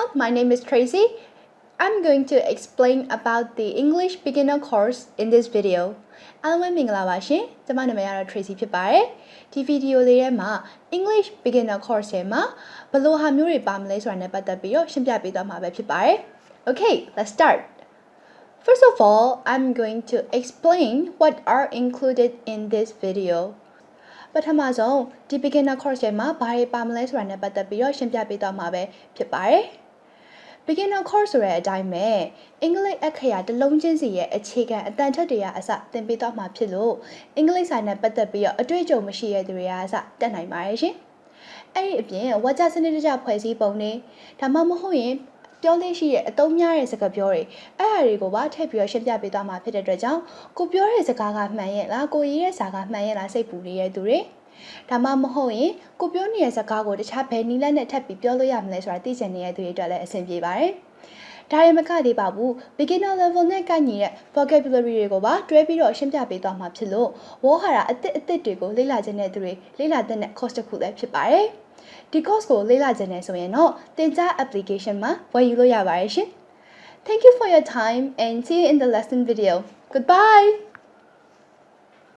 everyone, my name is Tracy. I'm going to explain about the English beginner course in this video.အားလုံးပဲမင်္ဂလာပါရှင်။ကျွန်မနာမည်ကတော့ Tracy ဖြစ်ပါတယ်။ဒီဗီဒီယိုလေးထဲမှာ English beginner course ထဲမှာဘယ်လိုဟာမျိုးတွေပါမလဲဆိုတာနဲ့ပတ်သက်ပြီးတော့ရှင်းပြပေးသွားမှာပဲဖြစ်ပါတယ်။ Okay, let's start. First of all, I'm going to explain what are included in this video. ပထမဆုံးဒီ beginner course ထဲမှာဘာတွေပါမလဲဆိုတာနဲ့ပတ်သက်ပြီးတော့ရှင်းပြပေးသွားမှာပဲဖြစ်ပါတယ်။ beginner course ဆိုတဲ့အတိုင်းပဲအင်္ဂလိပ်အခရာတစ်လုံးချင်းစီရဲ့အခြေခံအတန်ထက်တွေကအစသင်ပေးသွားမှာဖြစ်လို့အင်္ဂလိပ်စာနဲ့ပတ်သက်ပြီးတော့အတွေ့အကြုံမရှိတဲ့သူတွေကအစတက်နိုင်ပါတယ်ရှင်။အဲ့ဒီအပြင်ဝါကျစနစ်တကျဖွဲ့စည်းပုံတွေဒါမှမဟုတ်ရင်ပြောလေးရှိတဲ့အသုံးများတဲ့စကားပြောတွေအဲ့အရာတွေကိုပါထည့်ပြီးတော့ရှင်းပြပေးသွားမှာဖြစ်တဲ့အတွက်ကြောင့်ကိုပြောတဲ့စကားကမှန်ရဲ့လားကိုရေးတဲ့စာကမှန်ရဲ့လားစိတ်ပူနေတဲ့သူတွေဒါမှမဟုတ်ရင်ကိုပြောနေတဲ့စကားကိုတခြားဘယ်နည်းလမ်းနဲ့ထပ်ပြီးပြောလို့ရမလဲဆိုတာသိချင်နေတဲ့သူတွေအတွက်လည်းအဆင်ပြေပါတယ်။ဒါရင်မကသေးပါဘူး beginner level နဲ့ကိုက်ညီတဲ့ vocabulary တွေကိုပါတွဲပြီးတော့ရှင်းပြပေးသွားမှာဖြစ်လို့ဝေါ်ဟာရအသစ်တွေကိုလေ့လာခြင်းတဲ့သူတွေလေ့လာတဲ့ course တစ်ခုလည်းဖြစ်ပါတယ်။ဒီ course ကိုလေ့လာခြင်းနဲ့ဆိုရင်တော့သင်ကြား application မှာဝယ်ယူလို့ရပါတယ်ရှင်။ Thank you for your time and see you in the lesson video. Goodbye!